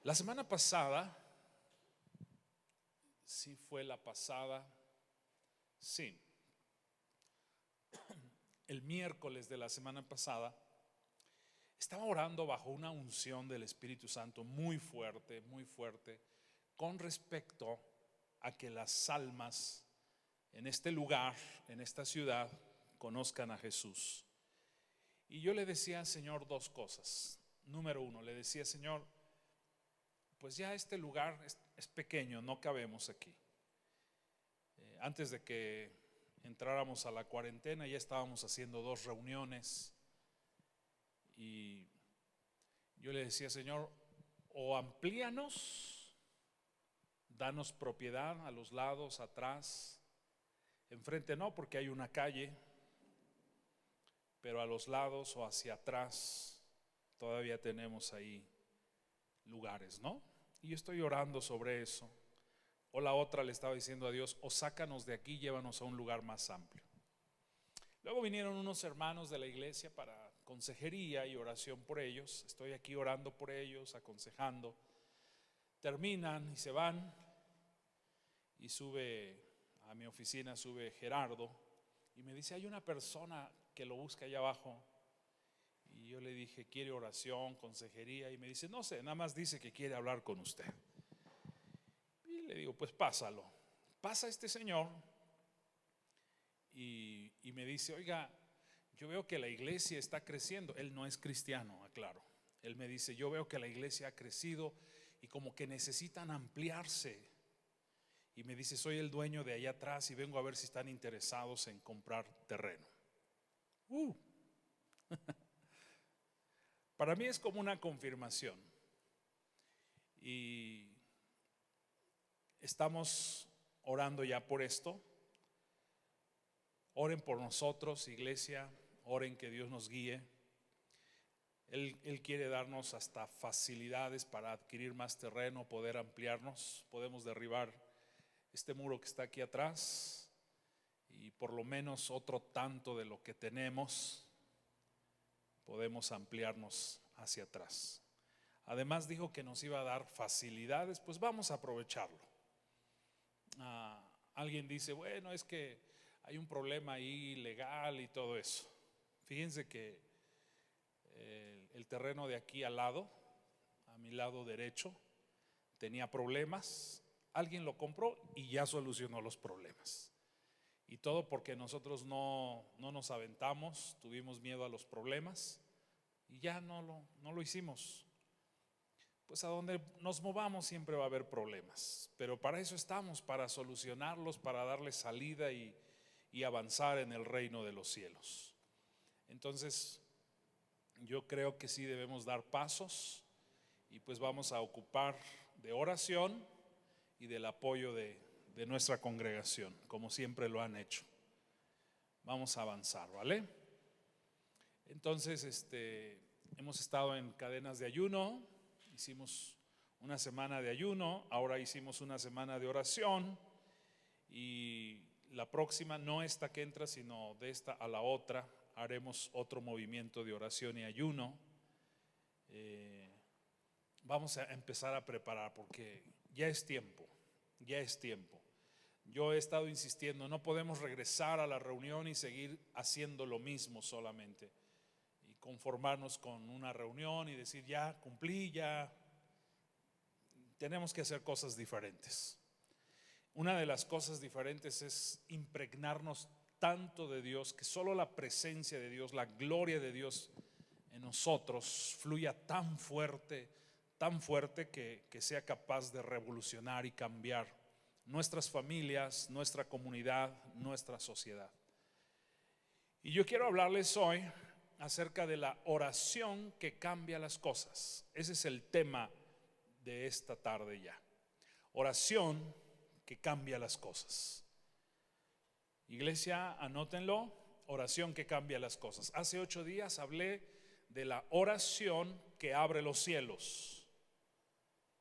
La semana pasada, sí fue la pasada, sí, el miércoles de la semana pasada, estaba orando bajo una unción del Espíritu Santo muy fuerte, con respecto a que las almas en este lugar, en esta ciudad, conozcan a Jesús. Y yo le decía al Señor dos cosas. Número uno, le decía: Señor, pues ya este lugar es pequeño, no cabemos aquí. Antes de que entráramos a la cuarentena ya estábamos haciendo 2 reuniones y yo le decía: Señor, o amplíanos, danos propiedad a los lados, atrás, enfrente no, porque hay una calle, pero a los lados o hacia atrás todavía tenemos ahí lugares, ¿no? Y yo estoy orando sobre eso. O la otra, le estaba diciendo a Dios: o sácanos de aquí, llévanos a un lugar más amplio. Luego vinieron unos hermanos de la iglesia para consejería y oración por ellos. Estoy aquí orando por ellos, aconsejando. Terminan y se van, y sube a mi oficina, sube Gerardo y me dice: hay una persona que lo busca allá abajo. Y yo le dije: ¿quiere oración, consejería? Y me dice: no sé, nada más dice que quiere hablar con usted. Y le digo: pues pásalo. Pasa este señor y me dice: oiga, yo veo que la iglesia está creciendo. Él no es cristiano, aclaro. Él me dice: yo veo que la iglesia ha crecido y como que necesitan ampliarse. Y me dice: soy el dueño de allá atrás y vengo a ver si están interesados en comprar terreno. Para mí es como una confirmación. Y estamos orando ya por esto. Oren por nosotros, iglesia, oren que Dios nos guíe. Él quiere darnos hasta facilidades para adquirir más terreno, poder ampliarnos. Podemos derribar este muro que está aquí atrás y por lo menos otro tanto de lo que tenemos podemos ampliarnos hacia atrás. Además dijo que nos iba a dar facilidades, pues vamos a aprovecharlo. Alguien dice: bueno, es que hay un problema ahí legal y todo eso. Fíjense que el terreno de aquí al lado, a mi lado derecho, tenía problemas. Alguien lo compró y ya solucionó los problemas. Y todo porque nosotros no nos aventamos, tuvimos miedo a los problemas y ya no lo hicimos. Pues a donde nos movamos siempre va a haber problemas, pero para eso estamos, para solucionarlos, para darle salida y avanzar en el reino de los cielos. Entonces yo creo que sí debemos dar pasos y pues vamos a ocupar de oración y del apoyo de nuestra congregación, como siempre lo han hecho. Vamos a avanzar, ¿vale? Entonces hemos estado en cadenas de ayuno. Hicimos una semana de ayuno, ahora hicimos una semana de oración y la próxima, no esta que entra, sino de esta a la otra, haremos otro movimiento de oración y ayuno. Vamos a empezar a preparar porque ya es tiempo. Yo he estado insistiendo: no podemos regresar a la reunión y seguir haciendo lo mismo solamente y conformarnos con una reunión y decir: ya cumplí, ya. Tenemos que hacer cosas diferentes. Una de las cosas diferentes es impregnarnos tanto de Dios que solo la presencia de Dios, la gloria de Dios en nosotros fluya tan fuerte que sea capaz de revolucionar y cambiar nuestras familias, nuestra comunidad, nuestra sociedad. Y yo quiero hablarles hoy acerca de la oración que cambia las cosas. Ese es el tema de esta tarde ya. Oración que cambia las cosas. Iglesia, anótenlo: oración que cambia las cosas. Hace 8 días hablé de la oración que abre los cielos.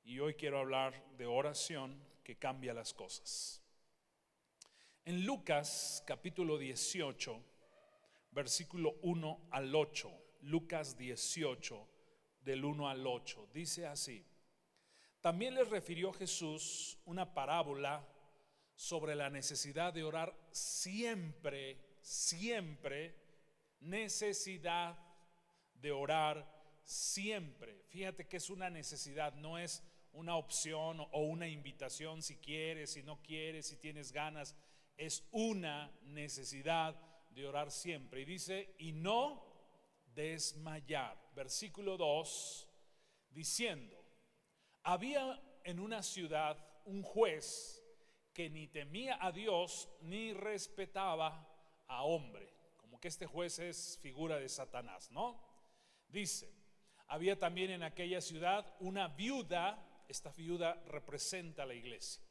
Y hoy quiero hablar de oración que cambia las cosas. En Lucas capítulo 18, versículo 1 al 8, Lucas 18 del 1 al 8, dice así: También les refirió Jesús una parábola sobre la necesidad de orar siempre, siempre, necesidad de orar siempre. Fíjate que es una necesidad, no es una opción o una invitación si quieres, si no quieres, si tienes ganas. Es una necesidad de orar siempre. Y dice, y no desmayar. Versículo 2, diciendo, había en una ciudad un juez que ni temía a Dios ni respetaba a hombre. Como que este juez es figura de Satanás, ¿no? Dice, había también en aquella ciudad una viuda, esta viuda representa a la iglesia,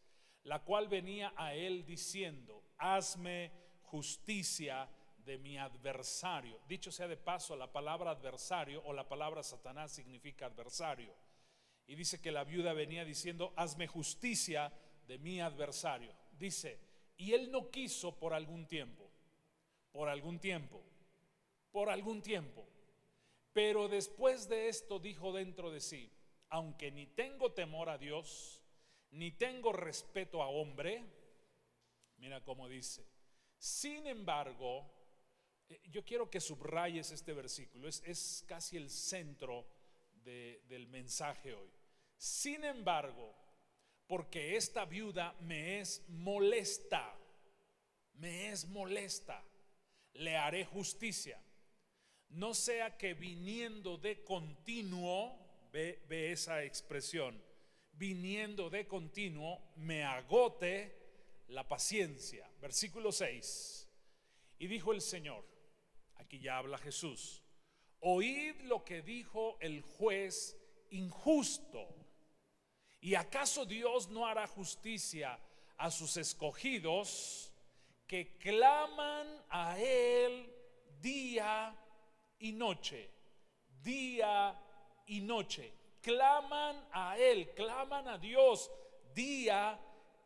la cual venía a él diciendo, hazme justicia de mi adversario. Dicho sea de paso, la palabra adversario o la palabra Satanás significa adversario. Y dice que la viuda venía diciendo, hazme justicia de mi adversario. Dice, y él no quiso por algún tiempo, pero después de esto dijo dentro de sí, aunque ni tengo temor a Dios, ni tengo respeto a hombre, mira cómo dice, sin embargo, yo quiero que subrayes este versículo, es casi el centro del mensaje hoy. Sin embargo, porque esta viuda me es molesta, le haré justicia, no sea que viniendo de continuo, ve esa expresión, viniendo de continuo, me agote la paciencia. Versículo 6, y dijo el Señor, aquí ya habla Jesús, oíd lo que dijo el juez injusto. ¿Y acaso Dios no hará justicia a sus escogidos que claman a Él día y noche? Día y noche. Claman a Él, claman a Dios día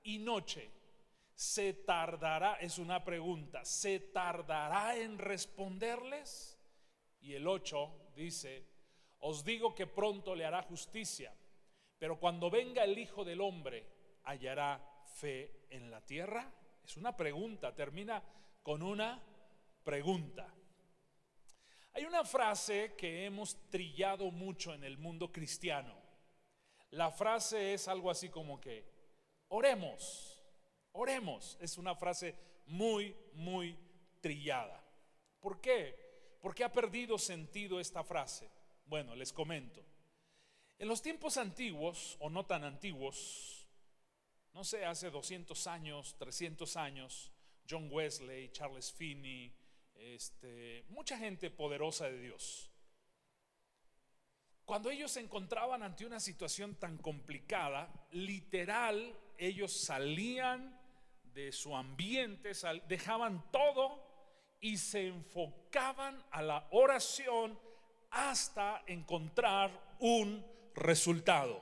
y noche. ¿Se tardará? Es una pregunta. ¿Se tardará en responderles? Y el 8 dice, os digo que pronto le hará justicia, pero cuando venga el Hijo del Hombre, ¿hallará fe en la tierra? Es una pregunta, termina con una pregunta. Hay una frase que hemos trillado mucho en el mundo cristiano. La frase es algo así como que, oremos, oremos. Es una frase muy, muy trillada. ¿Por qué? ¿Por qué ha perdido sentido esta frase? Bueno, les comento. En los tiempos antiguos, o no tan antiguos, no sé, hace 200 años, 300 años, John Wesley, Charles Finney, mucha gente poderosa de Dios. Cuando ellos se encontraban ante una situación tan complicada, literal, ellos salían de su ambiente, dejaban todo y se enfocaban a la oración hasta encontrar un resultado.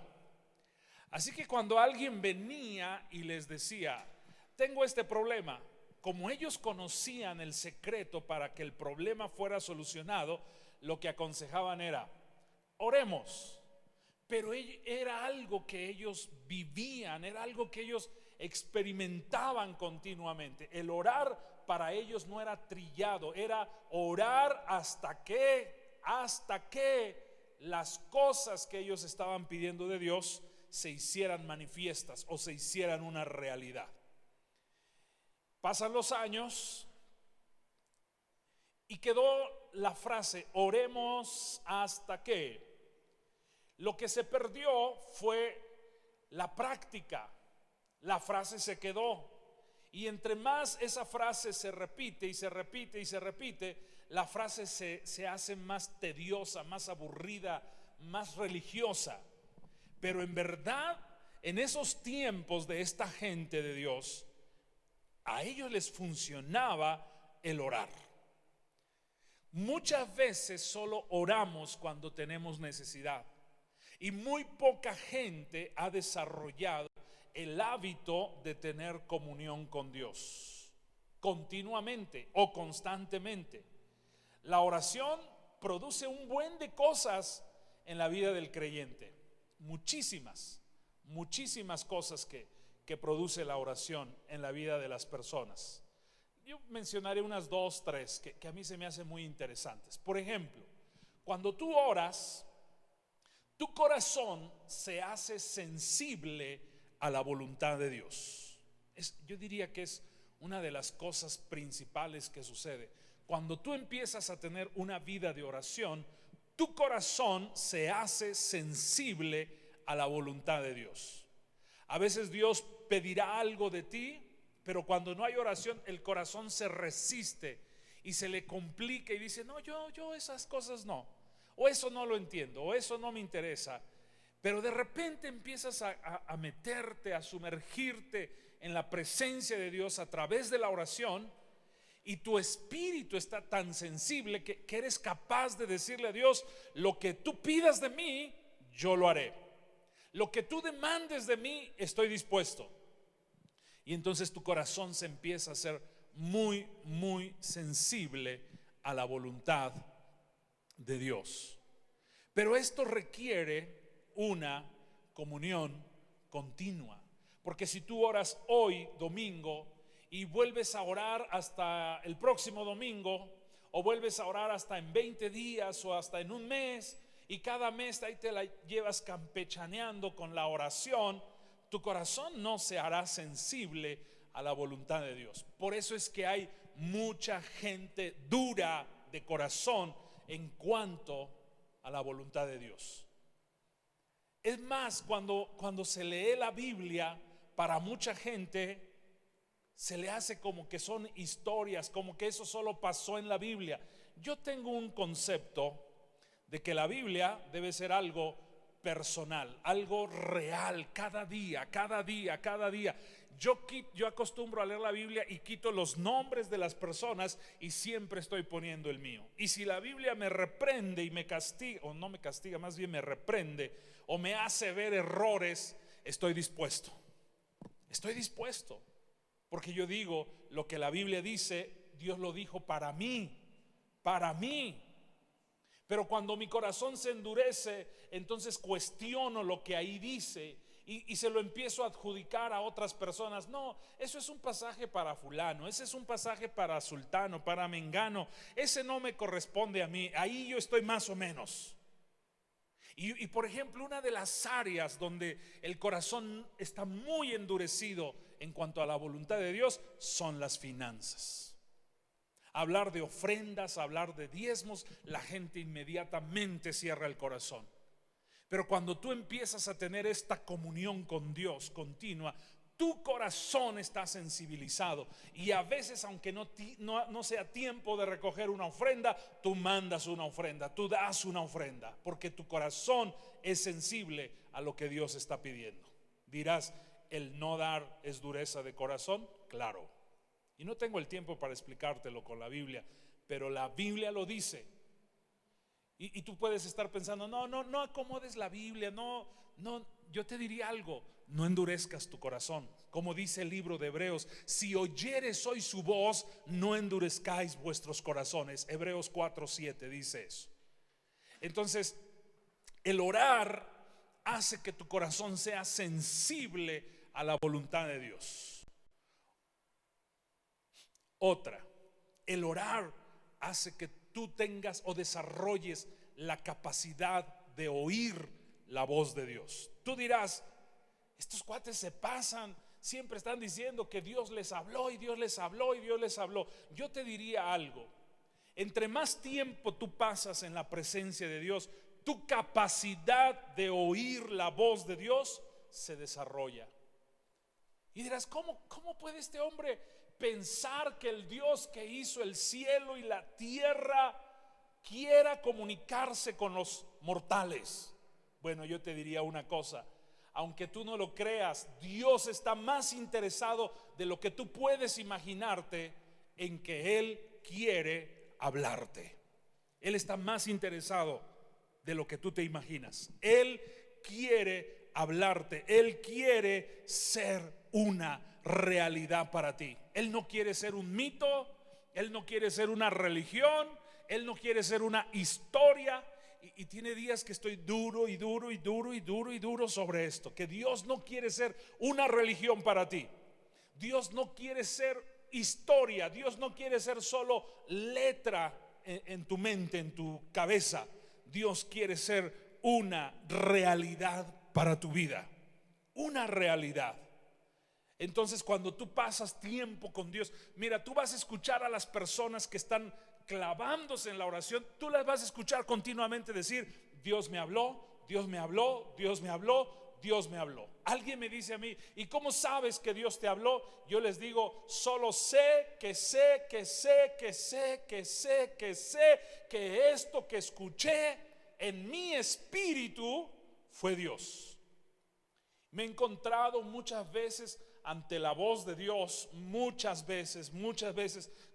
Así que cuando alguien venía y les decía, tengo este problema, como ellos conocían el secreto para que el problema fuera solucionado, lo que aconsejaban era, oremos. Pero era algo que ellos vivían, era algo que ellos experimentaban continuamente. El orar para ellos no era trillado, era orar hasta que las cosas que ellos estaban pidiendo de Dios se hicieran manifiestas o se hicieran una realidad. Pasan los años y quedó la frase, oremos hasta que. Lo que se perdió fue la práctica. La frase se quedó. Y entre más esa frase se repite y se repite y se repite, la frase se hace más tediosa, más aburrida, más religiosa. Pero en verdad, en esos tiempos de esta gente de Dios, a ellos les funcionaba el orar. Muchas veces solo oramos cuando tenemos necesidad. Y muy poca gente ha desarrollado el hábito de tener comunión con Dios continuamente o constantemente. La oración produce un buen de cosas en la vida del creyente, muchísimas, muchísimas cosas que produce la oración en la vida de las personas. Yo mencionaré unas 2, 3 que a mí se me hacen muy interesantes. Por ejemplo, cuando tú oras, tu corazón se hace sensible a la voluntad de Dios. Yo diría que es una de las cosas principales que sucede. Cuando tú empiezas a tener una vida de oración, tu corazón se hace sensible a la voluntad de Dios. A veces Dios pedirá algo de ti, pero cuando no hay oración, el corazón se resiste y se le complica y dice: no, yo esas cosas no, o eso no lo entiendo, o eso no me interesa. Pero de repente empiezas a meterte, a sumergirte en la presencia de Dios a través de la oración, y tu espíritu está tan sensible que eres capaz de decirle a Dios: lo que tú pidas de mí, yo lo haré. Lo que tú demandes de mí, estoy dispuesto. Y entonces tu corazón se empieza a hacer muy, muy sensible a la voluntad de Dios. Pero esto requiere una comunión continua. Porque si tú oras hoy, domingo, y vuelves a orar hasta el próximo domingo, o vuelves a orar hasta en 20 días o hasta en un mes, y cada mes ahí te la llevas campechaneando con la oración, tu corazón no se hará sensible a la voluntad de Dios. Por eso es que hay mucha gente dura de corazón en cuanto a la voluntad de Dios. Es más, cuando se lee la Biblia, para mucha gente se le hace como que son historias, como que eso solo pasó en la Biblia. Yo tengo un concepto de que la Biblia debe ser algo personal, algo real, cada día. Yo acostumbro a leer la Biblia y quito los nombres de las personas y siempre estoy poniendo el mío. Y si la Biblia me reprende y me castiga, o no me castiga, más bien me reprende o me hace ver errores, estoy dispuesto. Porque yo digo, lo que la Biblia dice, Dios lo dijo para mí. Pero cuando mi corazón se endurece, entonces cuestiono lo que ahí dice y se lo empiezo a adjudicar a otras personas. No, eso es un pasaje para fulano, ese es un pasaje para sultano, para mengano, ese no me corresponde a mí, ahí yo estoy más o menos. Y por ejemplo, una de las áreas donde el corazón está muy endurecido en cuanto a la voluntad de Dios son las finanzas. Hablar de ofrendas, hablar de diezmos, la gente inmediatamente cierra el corazón. Pero cuando tú empiezas a tener esta comunión con Dios continua, tu corazón está sensibilizado. Y a veces, aunque no sea tiempo de recoger una ofrenda, tú mandas una ofrenda, tú das una ofrenda, porque tu corazón es sensible a lo que Dios está pidiendo. Dirás, ¿el no dar es dureza de corazón? Claro. Y no tengo el tiempo para explicártelo con la Biblia, pero la Biblia lo dice. Y tú puedes estar pensando, no acomodes la Biblia, no, yo te diría algo: no endurezcas tu corazón. Como dice el libro de Hebreos, si oyeres hoy su voz, no endurezcáis vuestros corazones. Hebreos 4:7 dice eso. Entonces, el orar hace que tu corazón sea sensible a la voluntad de Dios. Otra, el orar hace que tú tengas o desarrolles la capacidad de oír la voz de Dios. Tú dirás, estos cuates se pasan, siempre están diciendo que Dios les habló y Dios les habló y Dios les habló. Yo te diría algo: entre más tiempo tú pasas en la presencia de Dios, tu capacidad de oír la voz de Dios se desarrolla. Y dirás, ¿cómo puede este hombre pensar que el Dios que hizo el cielo y la tierra quiera comunicarse con los mortales? Bueno, yo te diría una cosa: aunque tú no lo creas, Dios está más interesado de lo que tú puedes imaginarte en que Él quiere hablarte. Él está más interesado de lo que tú te imaginas. Él quiere hablarte. Él quiere ser una realidad para ti. Él no quiere ser un mito, Él no quiere ser una religión, Él no quiere ser una historia. y tiene días que estoy duro y duro y duro y duro y duro sobre esto, que Dios no quiere ser una religión para ti. Dios no quiere ser historia, Dios no quiere ser solo letra en tu mente, en tu cabeza. Dios quiere ser una realidad para tu vida, una realidad. Entonces, cuando tú pasas tiempo con Dios, mira, tú vas a escuchar a las personas que están clavándose en la oración, tú las vas a escuchar continuamente decir: Dios me habló, Dios me habló, Dios me habló, Dios me habló. Alguien me dice a mí: ¿y cómo sabes que Dios te habló? Yo les digo: solo sé que esto que escuché en mi espíritu fue Dios. Me he encontrado muchas veces ante la voz de Dios, muchas veces,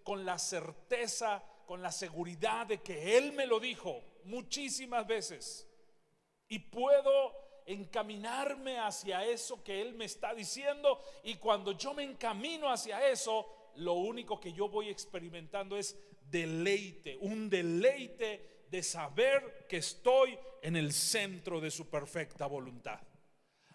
con la certeza, con la seguridad de que Él me lo dijo muchísimas veces, y puedo encaminarme hacia eso que Él me está diciendo. Y cuando yo me encamino hacia eso, lo único que yo voy experimentando es deleite, un deleite de saber que estoy en el centro de su perfecta voluntad.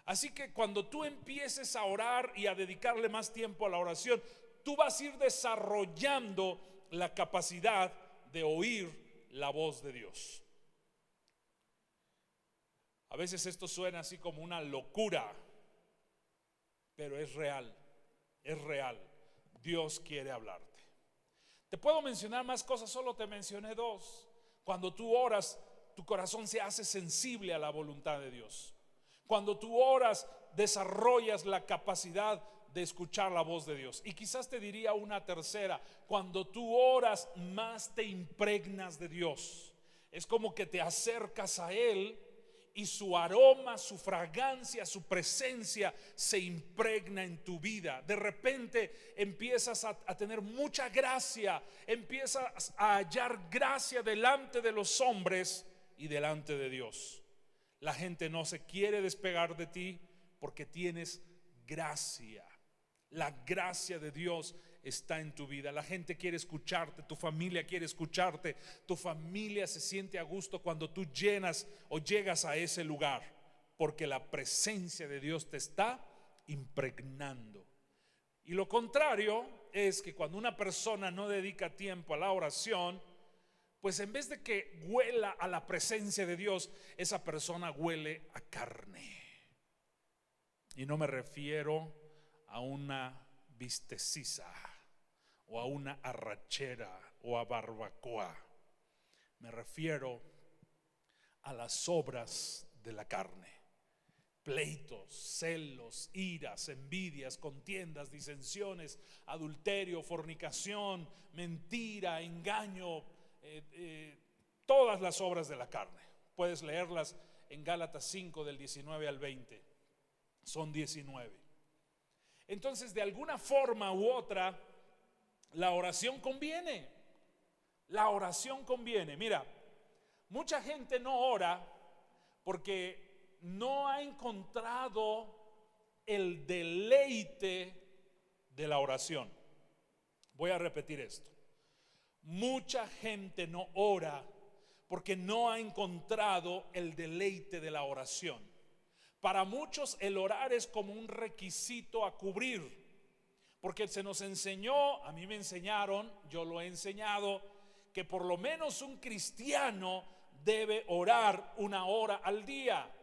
Así que cuando tú empieces a orar y a dedicarle más tiempo a la oración, tú vas a ir desarrollando la capacidad de oír la voz de Dios. A veces esto suena así como una locura, pero es real, es real. Dios quiere hablarte. Te puedo mencionar más cosas, solo te mencioné dos. Cuando tú oras, tu corazón se hace sensible a la voluntad de Dios. Cuando tú oras, desarrollas la capacidad de escuchar la voz de Dios. Y quizás te diría una tercera: cuando tú oras, más te impregnas de Dios. Es como que te acercas a Él y su aroma, su fragancia, su presencia se impregna en tu vida. De repente empiezas a tener mucha gracia, empiezas a hallar gracia delante de los hombres y delante de Dios. La gente no se quiere despegar de ti porque tienes gracia. La gracia de Dios está en tu vida. La gente quiere escucharte, tu familia quiere escucharte, tu familia se siente a gusto cuando tú llenas o llegas a ese lugar, porque la presencia de Dios te está impregnando. Y lo contrario es que cuando una persona no dedica tiempo a la oración, pues en vez de que huela a la presencia de Dios, esa persona huele a carne. Y no me refiero a una vistecisa o a una arrachera o a barbacoa. Me refiero a las obras de la carne: pleitos, celos, iras, envidias, contiendas, disensiones, adulterio, fornicación, mentira, engaño, todas las obras de la carne. Puedes leerlas en Gálatas 5 del 19 al 20. Son 19. Entonces, de alguna forma u otra, la oración conviene. La oración conviene. Mira, mucha gente no ora porque no ha encontrado el deleite de la oración. Voy a repetir esto. Mucha gente no ora porque no ha encontrado el deleite de la oración. Para muchos el orar es como un requisito a cubrir, porque se nos enseñó, a mí me enseñaron, yo lo he enseñado, que por lo menos un cristiano debe orar 1 hora al día.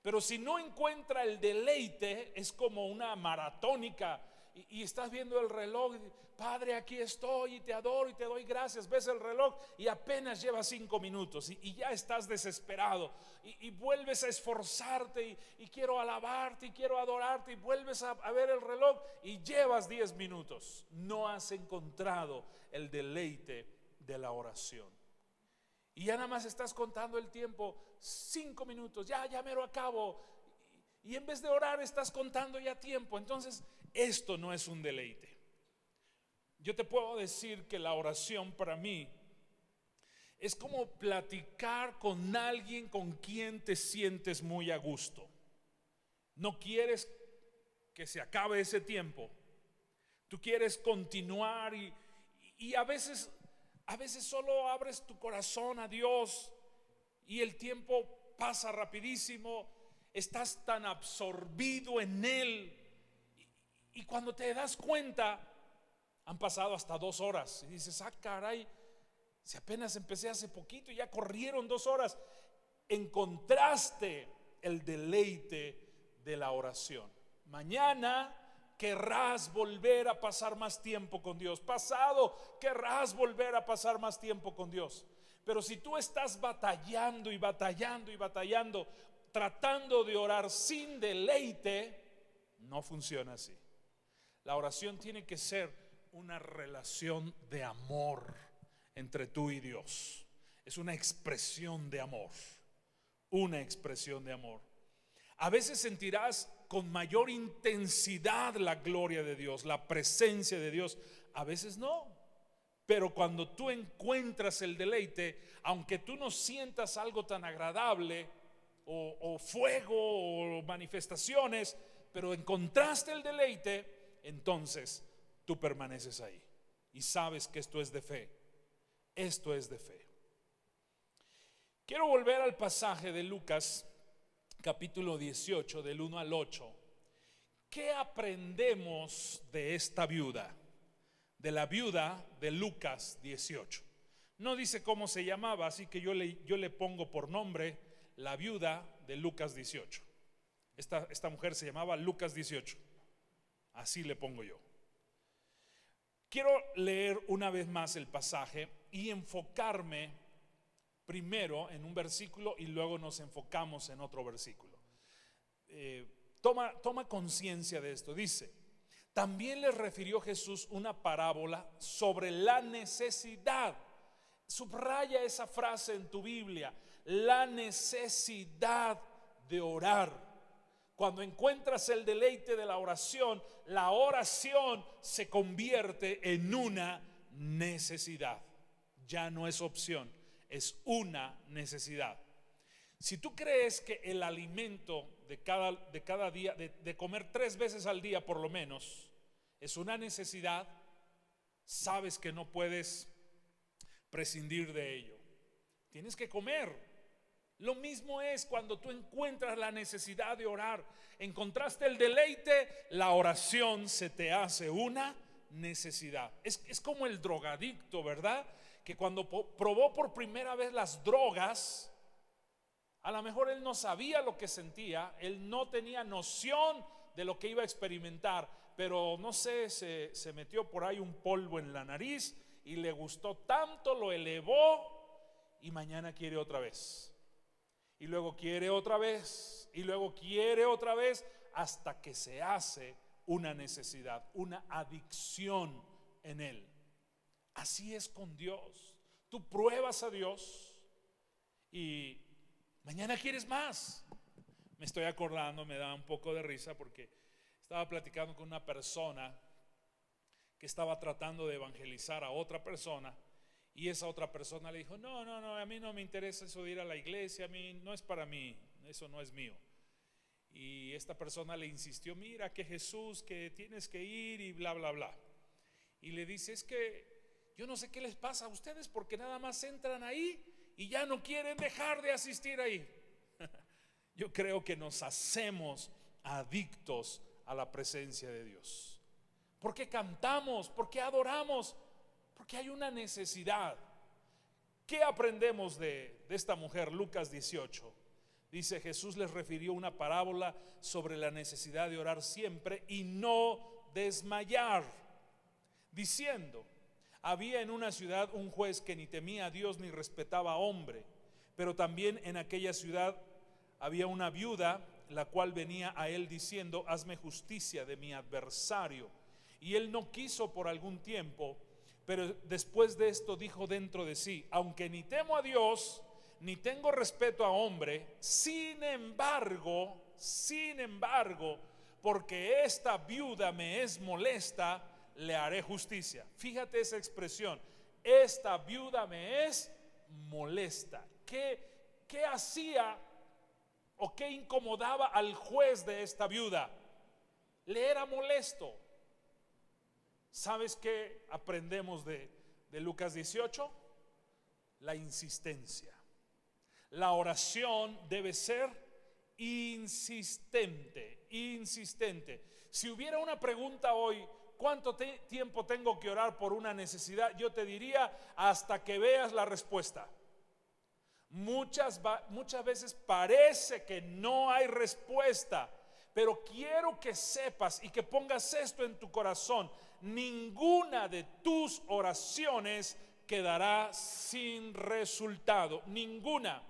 Pero si no encuentra el deleite, es como una maratónica y estás viendo el reloj: Padre, aquí estoy y te adoro y te doy gracias. Ves el reloj y apenas llevas 5 minutos y ya estás desesperado y vuelves a esforzarte y quiero alabarte y quiero adorarte, y vuelves a ver el reloj y llevas 10 minutos. No has encontrado el deleite de la oración. Y ya nada más estás contando el tiempo: 5 minutos, ya mero acabo. Y en vez de orar estás contando ya tiempo. Entonces esto no es un deleite. Yo te puedo decir que la oración para mí es como platicar con alguien con quien te sientes muy a gusto. No quieres que se acabe ese tiempo. Tú quieres continuar y a veces solo abres tu corazón a Dios y el tiempo pasa rapidísimo, estás tan absorbido en él y cuando te das cuenta han pasado hasta 2 horas y dices, caray, si apenas empecé hace poquito y ya corrieron 2 horas. Encontraste el deleite de la oración. Mañana querrás volver a pasar más tiempo con Dios. Pasado querrás volver a pasar más tiempo con Dios. Pero si tú estás batallando y batallando y batallando, tratando de orar sin deleite, no funciona así. La oración tiene que ser una relación de amor entre tú y Dios. Es una expresión de amor. Una expresión de amor. A veces sentirás con mayor intensidad la gloria de Dios, la presencia de Dios. A veces no. Pero cuando tú encuentras el deleite, aunque tú no sientas algo tan agradable o fuego o manifestaciones, pero encontraste el deleite, entonces tú permaneces ahí y sabes que esto es de fe. Esto es de fe. Quiero volver al pasaje de Lucas capítulo 18 del 1 al 8. ¿Qué aprendemos de esta viuda? De la viuda de Lucas 18. No dice cómo se llamaba, así que yo le pongo por nombre la viuda de Lucas 18. Esta mujer se llamaba Lucas 18. Así le pongo yo. Quiero leer una vez más el pasaje y enfocarme primero en un versículo y luego nos enfocamos en otro versículo. Toma conciencia de esto. Dice: también les refirió Jesús una parábola sobre la necesidad. Subraya esa frase en tu Biblia: la necesidad de orar. Cuando encuentras el deleite de la oración se convierte en una necesidad. Ya no es opción, es una necesidad. Si tú crees que el alimento de cada día, de comer 3 veces al día por lo menos, es una necesidad, sabes que no puedes prescindir de ello. Tienes que comer. Lo mismo es cuando tú encuentras la necesidad de orar. Encontraste el deleite, la oración se te hace una necesidad. Es como el drogadicto, ¿verdad? Que cuando probó por primera vez las drogas, a lo mejor él no sabía lo que sentía, él no tenía noción de lo que iba a experimentar, pero no sé, se metió por ahí un polvo en la nariz y le gustó tanto, lo elevó y mañana quiere otra vez. Y luego quiere otra vez, y luego quiere otra vez, hasta que se hace una necesidad, una adicción en él. Así es con Dios. Tú pruebas a Dios y mañana quieres más. Me estoy acordando, me da un poco de risa porque estaba platicando con una persona que estaba tratando de evangelizar a otra persona. Y esa otra persona le dijo: no, a mí no me interesa eso de ir a la iglesia, a mí no es para mí, eso no es mío. Y esta persona le insistió: mira que Jesús, que tienes que ir y bla, bla, bla. Y le dice: es que yo no sé qué les pasa a ustedes porque nada más entran ahí y ya no quieren dejar de asistir ahí. Yo creo que nos hacemos adictos a la presencia de Dios. ¿Por qué cantamos? ¿Por qué adoramos? Porque hay una necesidad. ¿Qué aprendemos de esta mujer? Lucas 18. Dice: Jesús les refirió una parábola sobre la necesidad de orar siempre y no desmayar, diciendo: había en una ciudad un juez que ni temía a Dios ni respetaba a hombre, pero también en aquella ciudad había una viuda, la cual venía a él diciendo: hazme justicia de mi adversario. Y él no quiso por algún tiempo. Pero después de esto dijo dentro de sí: aunque ni temo a Dios, ni tengo respeto a hombre, sin embargo, porque esta viuda me es molesta, le haré justicia. Fíjate esa expresión: esta viuda me es molesta. ¿Qué hacía o qué incomodaba al juez de esta viuda? Le era molesto. ¿Sabes qué aprendemos de Lucas 18? La insistencia. La oración debe ser insistente, insistente. Si hubiera una pregunta hoy, ¿cuánto tiempo tengo que orar por una necesidad? Yo te diría, hasta que veas la respuesta. Muchas veces parece que no hay respuesta, pero quiero que sepas y que pongas esto en tu corazón: ninguna de tus oraciones quedará sin resultado. Ninguna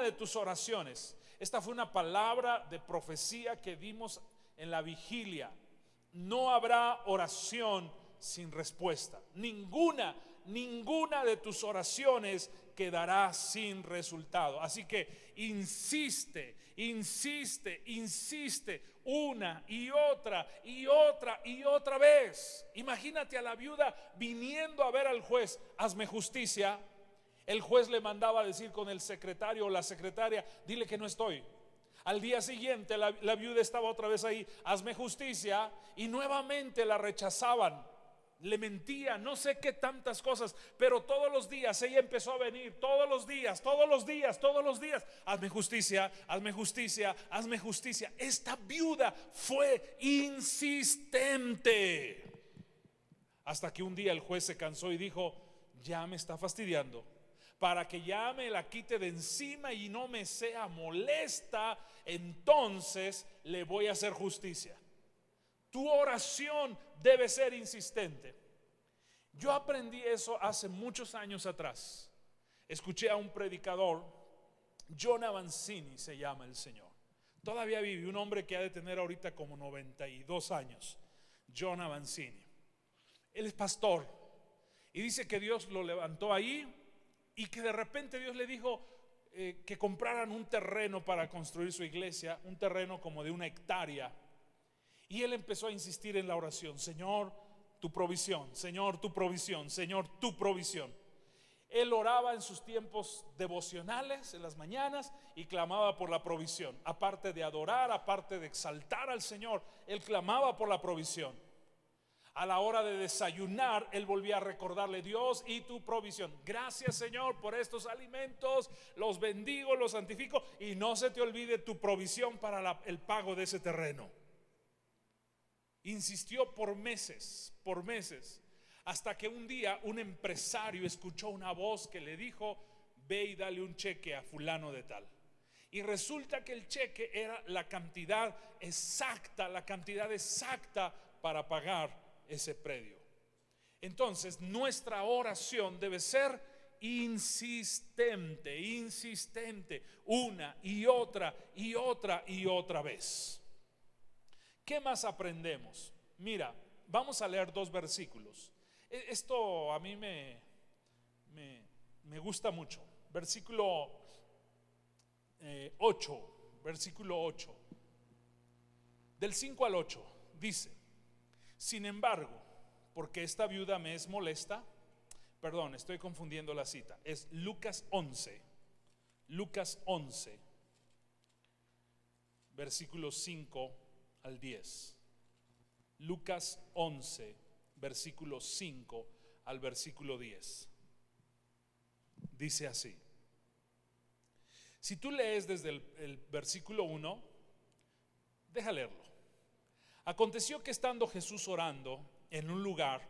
de tus oraciones. Esta fue una palabra de profecía que dimos en la vigilia. No habrá oración sin respuesta. Ninguna de tus oraciones quedará sin resultado. Así que insiste una y otra vez. Imagínate a la viuda viniendo a ver al juez: hazme justicia. El juez le mandaba a decir con el secretario o la secretaria: dile que no estoy. Al día siguiente la viuda estaba otra vez ahí: hazme justicia. Y nuevamente la rechazaban, le mentían, no sé qué tantas cosas, pero todos los días ella empezó a venir, todos los días: hazme justicia, hazme justicia, hazme justicia. Esta viuda fue insistente, hasta que un día el juez se cansó y dijo: ya me está fastidiando, para que ya me la quite de encima y no me sea molesta, entonces le voy a hacer justicia. Tu oración debe ser insistente. Yo aprendí eso hace muchos años atrás. Escuché a un predicador, John Avancini se llama el señor. Todavía vive, un hombre que ha de tener ahorita como 92 años. John Avancini. Él es pastor y dice que Dios lo levantó ahí y que de repente Dios le dijo que compraran un terreno para construir su iglesia, un terreno como de 1 hectárea. Y él empezó a insistir en la oración: Señor, tu provisión, Señor, tu provisión, Señor, tu provisión. Él oraba en sus tiempos devocionales en las mañanas y clamaba por la provisión. Aparte de adorar, aparte de exaltar al Señor, él clamaba por la provisión. A la hora de desayunar, él volvía a recordarle: Dios y tu provisión. Gracias, Señor, por estos alimentos, los bendigo, los santifico, y no se te olvide tu provisión para el pago de ese terreno. Insistió por meses, hasta que un día un empresario escuchó una voz que le dijo: ve y dale un cheque a fulano de tal. Y resulta que el cheque era la cantidad exacta para pagar ese predio. Entonces nuestra oración debe ser insistente, una y otra vez. ¿Qué más aprendemos? Mira, vamos a leer 2 versículos. Esto a mí me gusta mucho. Versículo 8, del 5 al 8 dice: sin embargo, porque esta viuda me es molesta. Perdón, estoy confundiendo la cita. Es Lucas 11, versículos 5 al 10. Lucas 11, versículo 5 al versículo 10. Dice así. Si tú lees desde el versículo 1, deja leerlo. Aconteció que estando Jesús orando en un lugar,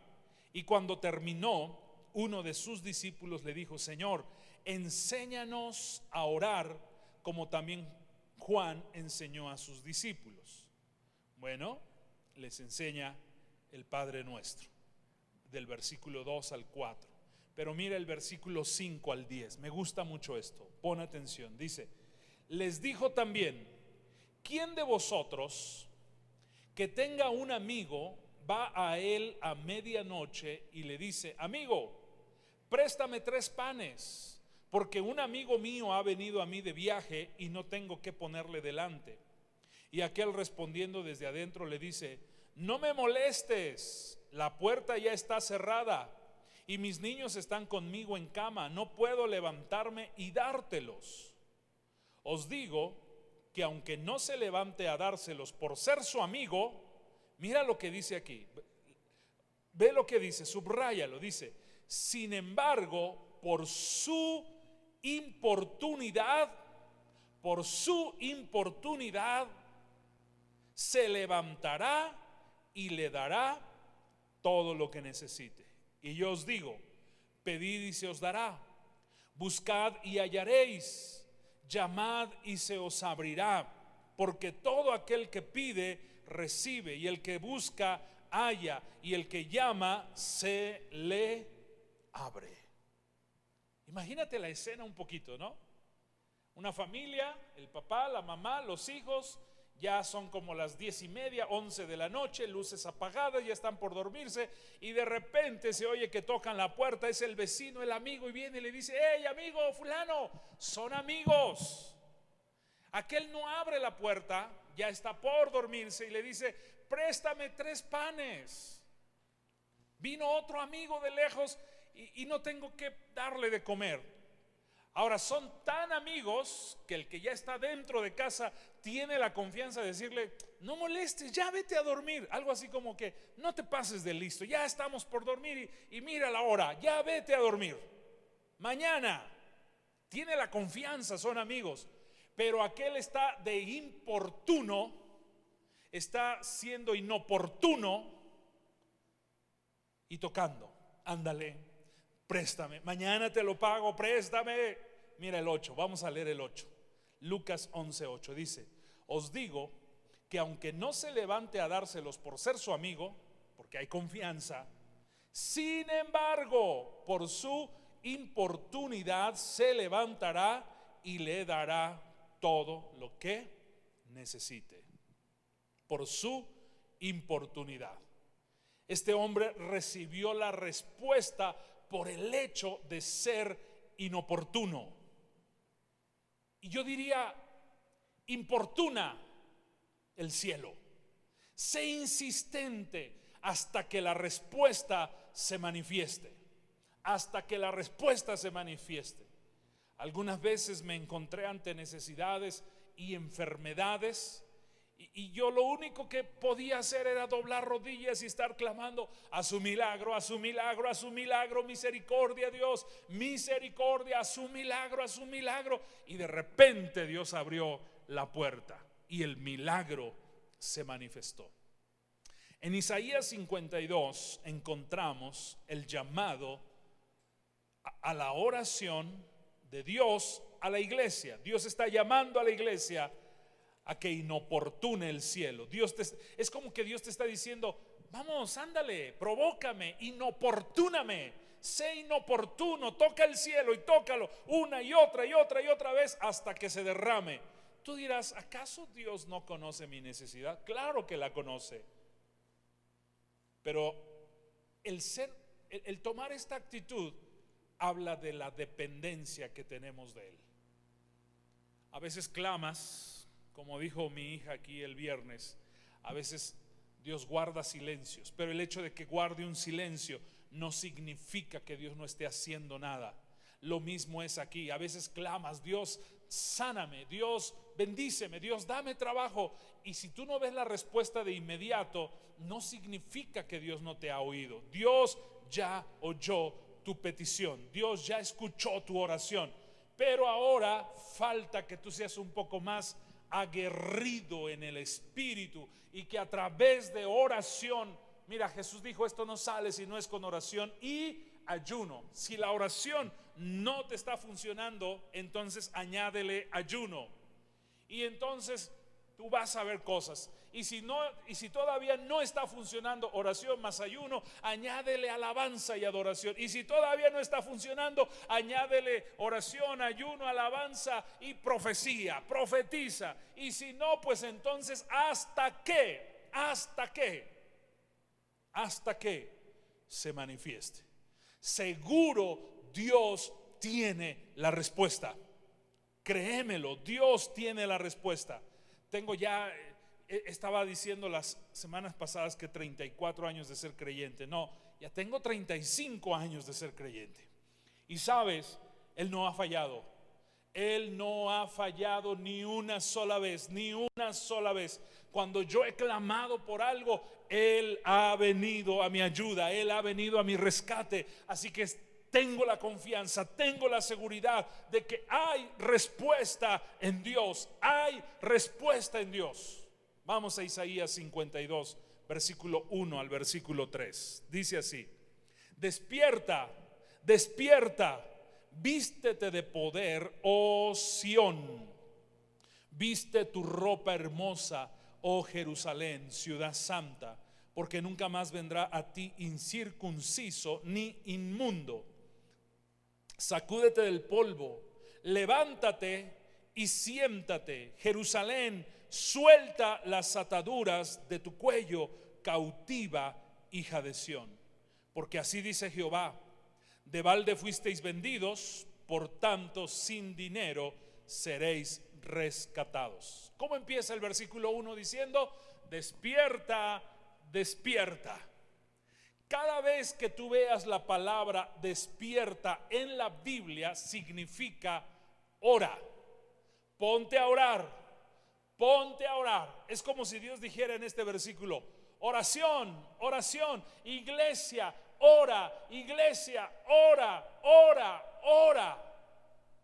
y cuando terminó, uno de sus discípulos le dijo: Señor, enséñanos a orar como también Juan enseñó a sus discípulos. Bueno, les enseña el Padre Nuestro, del versículo 2 al 4. Pero mira el versículo 5 al 10. Me gusta mucho esto, pon atención. Dice: les dijo también: ¿quién de vosotros que tenga un amigo va a él a medianoche y le dice: amigo, préstame 3 panes, porque un amigo mío ha venido a mí de viaje y no tengo qué ponerle delante? Y aquel, respondiendo desde adentro, le dice: no me molestes, la puerta ya está cerrada y mis niños están conmigo en cama, no puedo levantarme y dártelos. Os digo que aunque no se levante a dárselos por ser su amigo, mira lo que dice aquí, ve lo que dice, subráyalo, dice: sin embargo, por su importunidad, por su importunidad, se levantará y le dará todo lo que necesite. Y yo os digo, pedid y se os dará, buscad y hallaréis, llamad y se os abrirá, porque todo aquel que pide, recibe, y el que busca, halla, y el que llama, se le abre. Imagínate la escena un poquito, ¿no? Una familia, el papá, la mamá, los hijos, ya son como las 10:30, 11 de la noche, luces apagadas, ya están por dormirse, y de repente se oye que tocan la puerta. Es el vecino, el amigo, y viene y le dice: hey amigo fulano, son amigos. Aquel no abre la puerta, ya está por dormirse, y le dice: préstame 3 panes. Vino otro amigo de lejos y no tengo que darle de comer. Ahora son tan amigos que el que ya está dentro de casa tiene la confianza de decirle: no molestes, ya vete a dormir. Algo así como que no te pases de listo, ya estamos por dormir y mira la hora, ya vete a dormir. Mañana. Tiene la confianza, son amigos. Pero aquel está de importuno, está siendo inoportuno y tocando. Ándale, préstame, mañana te lo pago, préstame. Mira el 8, vamos a leer el 8. Lucas 11:8 dice: os digo que aunque no se levante a dárselos por ser su amigo, porque hay confianza, sin embargo, por su importunidad se levantará y le dará todo lo que necesite. Por su importunidad. Este hombre recibió la respuesta por el hecho de ser inoportuno. Y yo diría, importuna el cielo. Sé insistente hasta que la respuesta se manifieste. Hasta que la respuesta se manifieste. Algunas veces me encontré ante necesidades y enfermedades, y yo lo único que podía hacer era doblar rodillas y estar clamando a su milagro, a su milagro, a su milagro, misericordia Dios, misericordia, a su milagro, a su milagro. Y de repente Dios abrió la puerta y el milagro se manifestó. En Isaías 52 encontramos el llamado a la oración de Dios a la iglesia. Dios está llamando a la iglesia a que inoportune el cielo. Es como que Dios te está diciendo: vamos, ándale, provócame, inoportúname, sé inoportuno, toca el cielo y tócalo una y otra y otra y otra vez hasta que se derrame. Tú dirás: ¿acaso Dios no conoce mi necesidad? Claro que la conoce. Pero el tomar esta actitud habla de la dependencia que tenemos de Él. A veces clamas, como dijo mi hija aquí el viernes, a veces Dios guarda silencios, pero el hecho de que guarde un silencio no significa que Dios no esté haciendo nada. Lo mismo es aquí. A veces clamas: Dios, sáname, Dios, bendíceme, Dios, dame trabajo. Y si tú no ves la respuesta de inmediato, no significa que Dios no te ha oído. Dios ya oyó tu petición, Dios ya escuchó tu oración, pero ahora falta que tú seas un poco más aguerrido en el espíritu y que a través de oración, mira, Jesús dijo: esto no sale si no es con oración y ayuno. Si la oración no te está funcionando, entonces añádele ayuno, y entonces tú vas a ver cosas. Y si todavía no está funcionando oración más ayuno, añádele alabanza y adoración. Y si todavía no está funcionando, añádele oración, ayuno, alabanza y profecía, profetiza. Y si no, pues entonces hasta que se manifieste. Seguro Dios tiene la respuesta. Créemelo, Dios tiene la respuesta. Estaba diciendo las semanas pasadas que 34 años de ser creyente. No, ya tengo 35 años de ser creyente. Y sabes, Él no ha fallado. Él no ha fallado ni una sola vez, ni una sola vez. Cuando yo he clamado por algo, Él ha venido a mi ayuda, Él ha venido a mi rescate. Así que tengo la confianza, tengo la seguridad de que hay respuesta en Dios. Hay respuesta en Dios. Vamos a Isaías 52, versículo 1 al versículo 3. Dice así: despierta, despierta, vístete de poder, oh Sión. Viste tu ropa hermosa, oh Jerusalén, ciudad santa, porque nunca más vendrá a ti incircunciso ni inmundo. Sacúdete del polvo, levántate y siéntate, Jerusalén, suelta las ataduras de tu cuello, cautiva hija de Sión. Porque así dice Jehová: de balde fuisteis vendidos, por tanto sin dinero seréis rescatados. ¿Cómo empieza el versículo 1 diciendo? Despierta, despierta. Cada vez que tú veas la palabra despierta en la Biblia, significa ora. Ponte a orar, ponte a orar. Es como si Dios dijera en este versículo: oración, oración, iglesia, ora, iglesia, ora, ora, ora.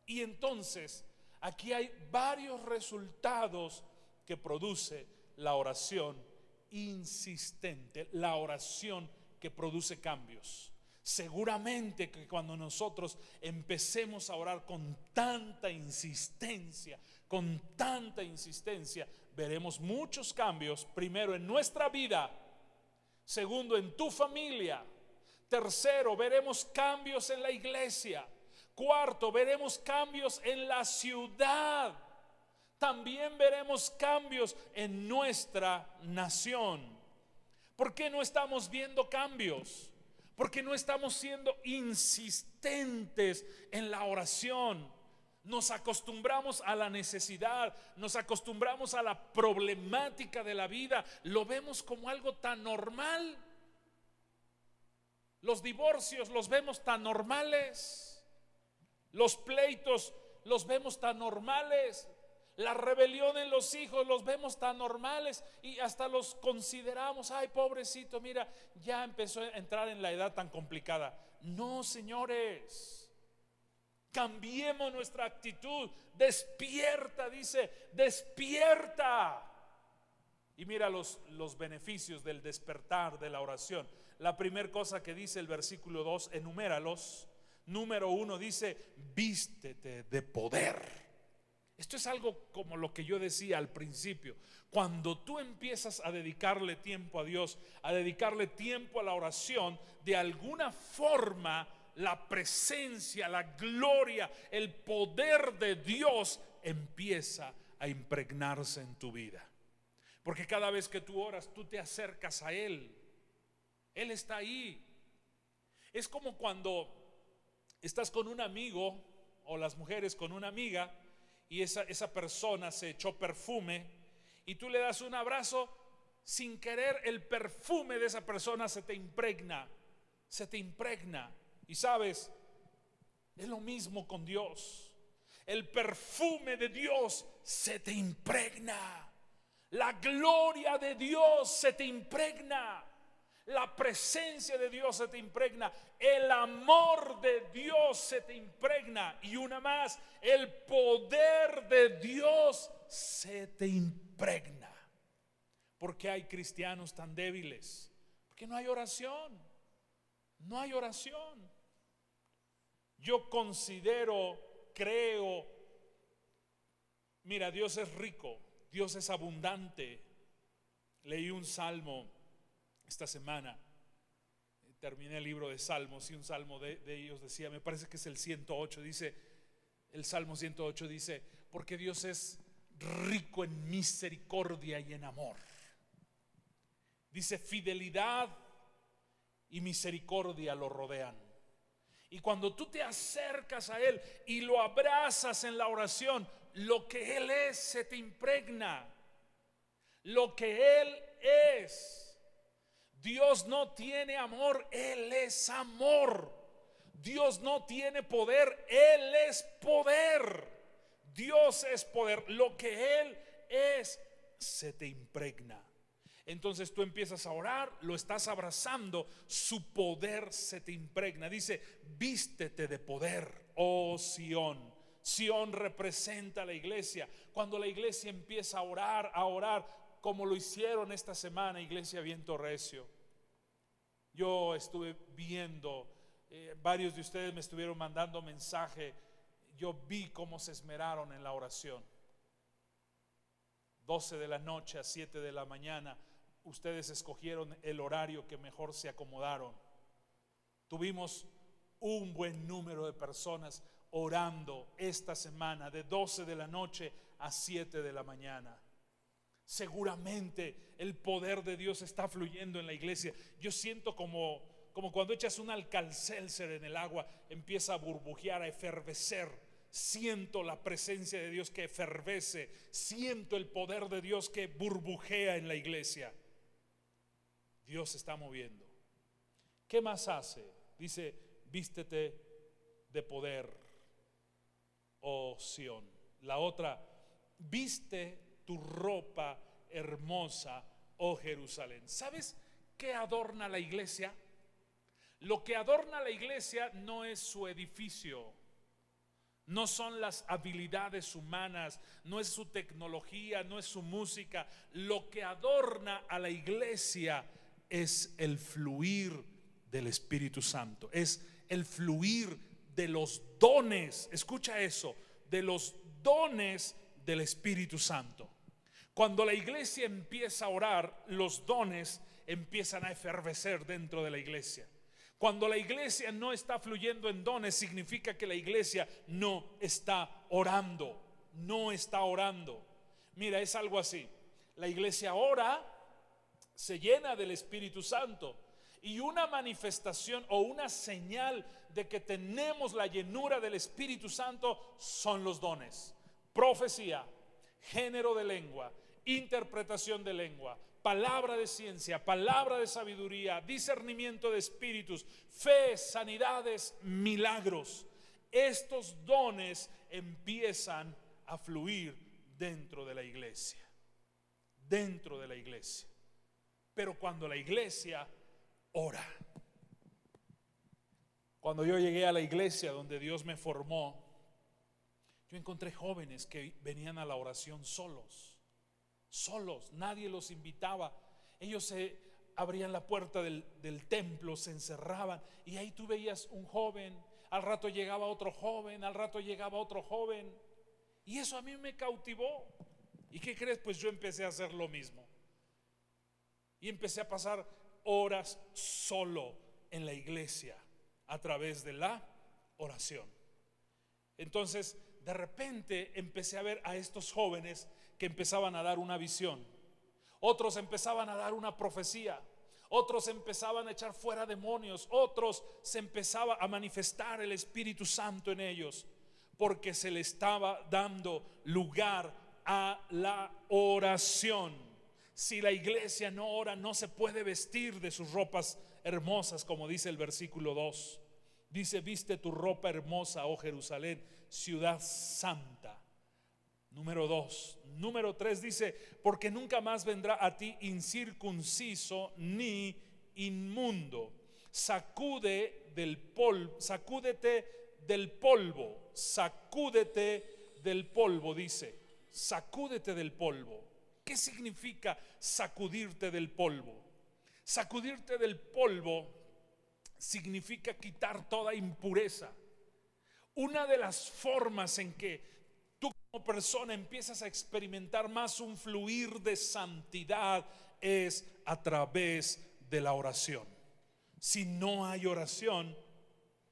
Y entonces aquí hay varios resultados que produce la oración insistente, la oración que produce cambios. Seguramente que cuando nosotros empecemos a orar con tanta insistencia, veremos muchos cambios. Primero, en nuestra vida. Segundo, en tu familia. Tercero, veremos cambios en la iglesia. Cuarto, veremos cambios en la ciudad. También veremos cambios en nuestra nación. ¿Por qué no estamos viendo cambios? Porque no estamos siendo insistentes en la oración. Nos acostumbramos a la necesidad, nos acostumbramos a la problemática de la vida. Lo vemos como algo tan normal. Los divorcios los vemos tan normales. Los pleitos los vemos tan normales. La rebelión en los hijos los vemos tan normales y hasta los consideramos: ay, pobrecito, mira, ya empezó a entrar en la edad tan complicada. No, señores, cambiemos nuestra actitud. Despierta, dice, despierta. Y mira los beneficios del despertar, de la oración. La primera cosa que dice el versículo 2, enuméralos. Número 1 dice: vístete de poder. Esto es algo como lo que yo decía al principio. Cuando tú empiezas a dedicarle tiempo a Dios, a dedicarle tiempo a la oración, de alguna forma la presencia, la gloria, el poder de Dios empieza a impregnarse en tu vida. Porque cada vez que tú oras, tú te acercas a Él. Él está ahí. Es como cuando estás con un amigo, o las mujeres con una amiga, y esa persona se echó perfume y tú le das un abrazo. Sin querer, el perfume de esa persona se te impregna. Y sabes, es lo mismo con Dios. El perfume de Dios se te impregna. La gloria de Dios se te impregna. La presencia de Dios se te impregna. El amor de Dios se te impregna. Y una más, el poder de Dios se te impregna. ¿Por qué hay cristianos tan débiles? Porque no hay oración. No hay oración. Yo considero, creo, mira, Dios es rico, Dios es abundante. Leí un salmo esta semana, terminé el libro de Salmos, y un salmo de ellos decía, me parece que es el 108, dice, el Salmo 108 dice: porque Dios es rico en misericordia y en amor. Dice: fidelidad y misericordia lo rodean. Y cuando tú te acercas a Él y lo abrazas en la oración, lo que Él es se te impregna. Lo que Él es. Dios no tiene amor, Él es amor. Dios no tiene poder, Él es poder. Dios es poder. Lo que Él es se te impregna. Entonces tú empiezas a orar, lo estás abrazando, su poder se te impregna. Dice, vístete de poder, oh Sión. Sión representa a la iglesia. Cuando la iglesia empieza a orar, como lo hicieron esta semana, Iglesia Viento Recio. Yo estuve viendo, varios de ustedes me estuvieron mandando mensaje. Yo vi cómo se esmeraron en la oración. 12 de la noche a 7 de la mañana. Ustedes escogieron el horario que mejor se acomodaron. Tuvimos un buen número de personas orando esta semana de 12 de la noche a 7 de la mañana. Seguramente el poder de Dios está fluyendo en la iglesia. Yo siento como cuando echas un Alka-Seltzer en el agua, empieza a burbujear, a efervecer. Siento la presencia de Dios que efervece. Siento el poder de Dios que burbujea en la iglesia. Dios se está moviendo. ¿Qué más hace? Dice, vístete de poder, oh Sión. La otra, viste tu ropa hermosa, oh Jerusalén. ¿Sabes qué adorna la iglesia? Lo que adorna la iglesia no es su edificio, no son las habilidades humanas, no es su tecnología, no es su música. Lo que adorna a la iglesia es el fluir del Espíritu Santo, es el fluir de los dones. Escucha eso, de los dones del Espíritu Santo. Cuando la iglesia empieza a orar, los dones empiezan a efervecer dentro de la iglesia. Cuando la iglesia no está fluyendo en dones, significa que la iglesia no está orando. No está orando. Mira, es algo así. La iglesia ora, se llena del Espíritu Santo, y una manifestación o una señal de que tenemos la llenura del Espíritu Santo son los dones: profecía, género de lengua, interpretación de lengua, palabra de ciencia, palabra de sabiduría, discernimiento de espíritus, fe, sanidades, milagros. Estos dones empiezan a fluir dentro de la iglesia. Dentro de la iglesia. Pero cuando la iglesia ora. Cuando yo llegué a la iglesia donde Dios me formó, yo encontré jóvenes que venían a la oración solos, nadie los invitaba. Ellos se abrían la puerta del templo, se encerraban, y ahí tú veías un joven, al rato llegaba otro joven, al rato llegaba otro joven, y eso a mí me cautivó. ¿Y qué crees? Pues yo empecé a hacer lo mismo, y empecé a pasar horas solo en la iglesia a través de la oración. Entonces de repente empecé a ver a estos jóvenes que empezaban a dar una visión, otros empezaban a dar una profecía, otros empezaban a echar fuera demonios, otros se empezaba a manifestar el Espíritu Santo en ellos, porque se le estaba dando lugar a la oración. Si la iglesia no ora, no se puede vestir de sus ropas hermosas, como dice el versículo 2. Dice, viste tu ropa hermosa, oh Jerusalén, ciudad santa. Número 2. Número 3 dice, porque nunca más vendrá a ti incircunciso ni inmundo. Sacúdete del polvo, sacúdete del polvo, dice. Sacúdete del polvo. ¿Qué significa sacudirte del polvo? Sacudirte del polvo significa quitar toda impureza. Una de las formas en que tú como persona empiezas a experimentar más un fluir de santidad es a través de la oración. Si no hay oración,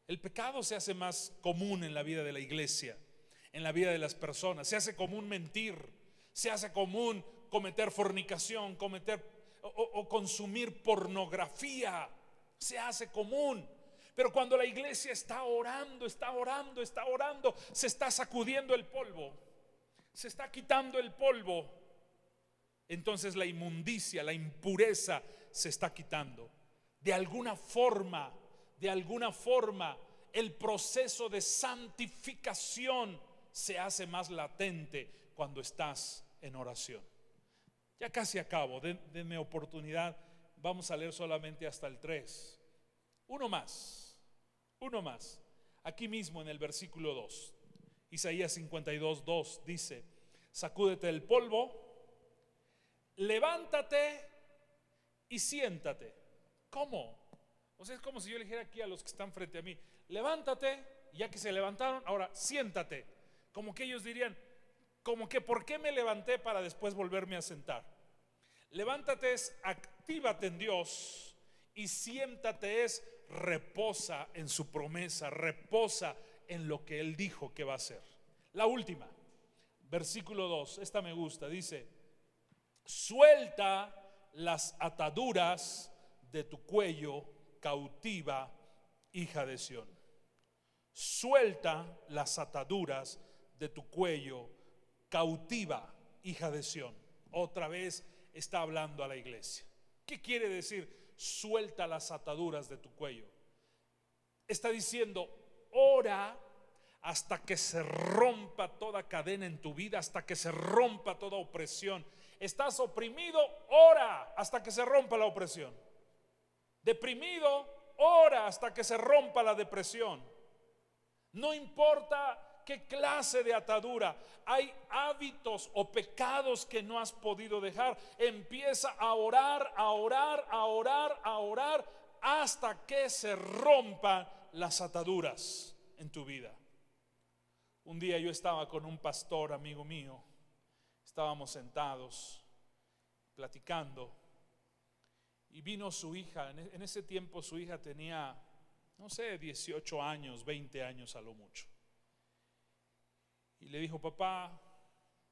el pecado se hace más común en la vida de la iglesia, en la vida de las personas. Se hace común mentir, se hace común cometer fornicación, o consumir pornografía. Se hace común. Pero cuando la iglesia está orando, se está sacudiendo el polvo, se está quitando el polvo, entonces la inmundicia, la impureza se está quitando. De alguna forma, el proceso de santificación se hace más latente cuando estás en oración. Ya casi acabo, denme oportunidad. Vamos a leer solamente hasta el 3. Uno más. Aquí mismo en el versículo 2. Isaías 52, 2 dice: sacúdete el polvo, levántate y siéntate. ¿Cómo? O sea, es como si yo le dijera aquí a los que están frente a mí: levántate, y ya que se levantaron, ahora siéntate. Como que ellos dirían, como que ¿por qué me levanté para después volverme a sentar? Levántate es actívate en Dios, y siéntate es reposa en su promesa, reposa en lo que Él dijo que va a hacer. La última, versículo 2, esta me gusta, dice: suelta las ataduras de tu cuello, cautiva hija de Sión. Suelta las ataduras de tu cuello, cautiva hija de Sión. Otra vez está hablando a la iglesia. ¿Qué quiere decir suelta las ataduras de tu cuello? Está diciendo: ora hasta que se rompa toda cadena en tu vida, hasta que se rompa toda opresión. Estás oprimido, ora hasta que se rompa la opresión. Deprimido, ora hasta que se rompa la depresión. No importa qué clase de atadura, hay hábitos o pecados que no has podido dejar. Empieza a orar, a orar, a orar, a orar hasta que se rompan las ataduras en tu vida. Un día yo estaba con un pastor amigo mío, estábamos sentados platicando, y vino su hija. En ese tiempo su hija tenía, no sé, 18 años, 20 años a lo mucho. Y le dijo: papá,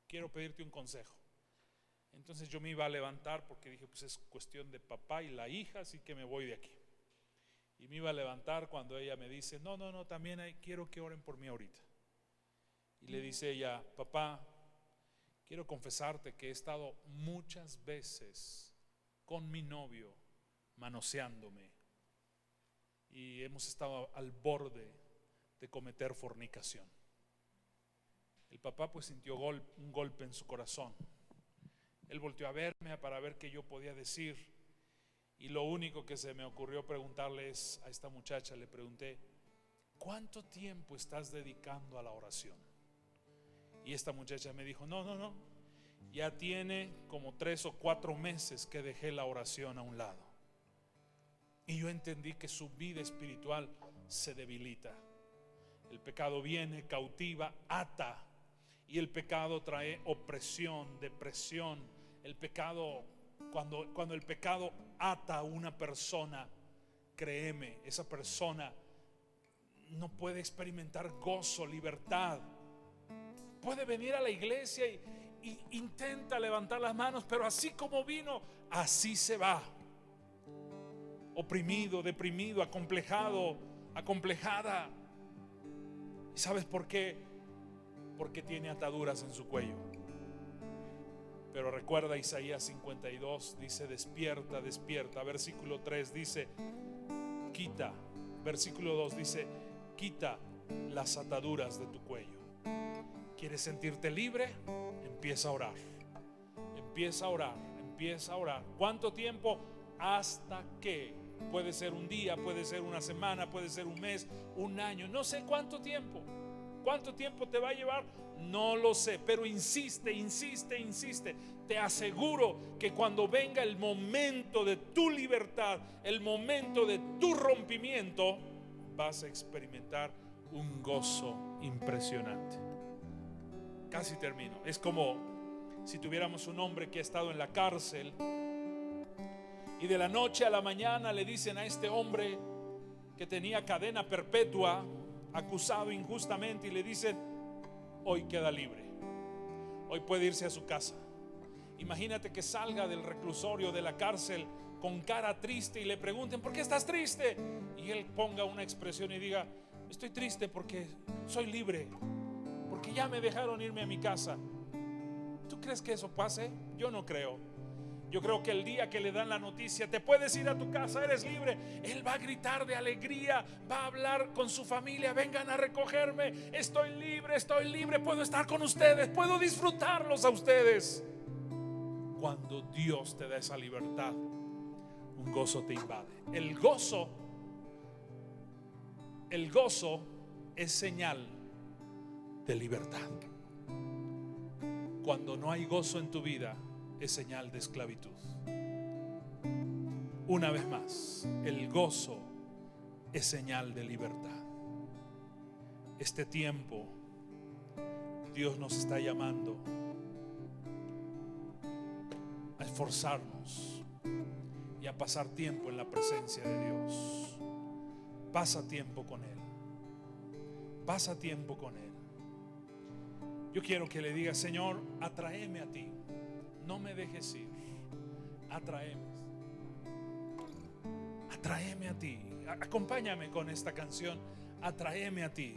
quiero pedirte un consejo. Entonces yo me iba a levantar porque dije, pues es cuestión de papá y la hija, así que me voy de aquí. Y me iba a levantar cuando ella me dice: no, también quiero que oren por mí ahorita. Y le dice ella: papá, quiero confesarte que he estado muchas veces con mi novio manoseándome, y hemos estado al borde de cometer fornicación. El papá pues sintió un golpe en su corazón. Él volteó a verme para ver qué yo podía decir, y lo único que se me ocurrió preguntarle es a esta muchacha, le pregunté: ¿cuánto tiempo estás dedicando a la oración? Y esta muchacha me dijo: no, ya tiene como 3 o 4 meses que dejé la oración a un lado. Y yo entendí que su vida espiritual se debilita. El pecado viene, cautiva, ata, y el pecado trae opresión, depresión. El pecado, cuando el pecado ata a una persona, créeme, esa persona no puede experimentar gozo, libertad. Puede venir a la iglesia y intenta levantar las manos, pero así como vino, así se va. Oprimido, deprimido, acomplejado, acomplejada. ¿Y sabes por qué? Porque tiene ataduras en su cuello. Pero recuerda Isaías 52, dice: despierta, despierta. Versículo 3 dice: quita. Versículo 2 dice: quita las ataduras de tu cuello. ¿Quieres sentirte libre? Empieza a orar. Empieza a orar. Empieza a orar. ¿Cuánto tiempo? Hasta que. Puede ser un día, puede ser una semana, puede ser un mes, un año. No sé cuánto tiempo. ¿Cuánto tiempo te va a llevar? No lo sé, pero insiste, insiste, insiste. Te aseguro que cuando venga el momento de tu libertad, el momento de tu rompimiento, vas a experimentar un gozo impresionante. Casi termino. Es como si tuviéramos un hombre que ha estado en la cárcel, y de la noche a la mañana le dicen a este hombre que tenía cadena perpetua, acusado injustamente, y le dicen: hoy queda libre, hoy puede irse a su casa. Imagínate que salga del reclusorio, de la cárcel, con cara triste, y le pregunten: ¿por qué estás triste? Y él ponga una expresión y diga: estoy triste porque soy libre, porque ya me dejaron irme a mi casa. ¿Tú crees que eso pase? Yo no creo. Yo creo que el día que le dan la noticia: te puedes ir a tu casa, eres libre, él va a gritar de alegría, va a hablar con su familia: vengan a recogerme, estoy libre, puedo estar con ustedes, puedo disfrutarlos a ustedes. cuando Dios te da esa libertad, un gozo te invade. El gozo es señal de libertad. Cuando no hay gozo en tu vida, es señal de esclavitud. Una vez más, el gozo es señal de libertad. Este tiempo, Dios nos está llamando a esforzarnos y a pasar tiempo en la presencia de Dios. Pasa tiempo con Él. Pasa tiempo con Él. Yo quiero que le diga: Señor, atráeme a ti. No me dejes ir. Atráeme. Atráeme a ti. Acompáñame con esta canción. Atráeme a ti.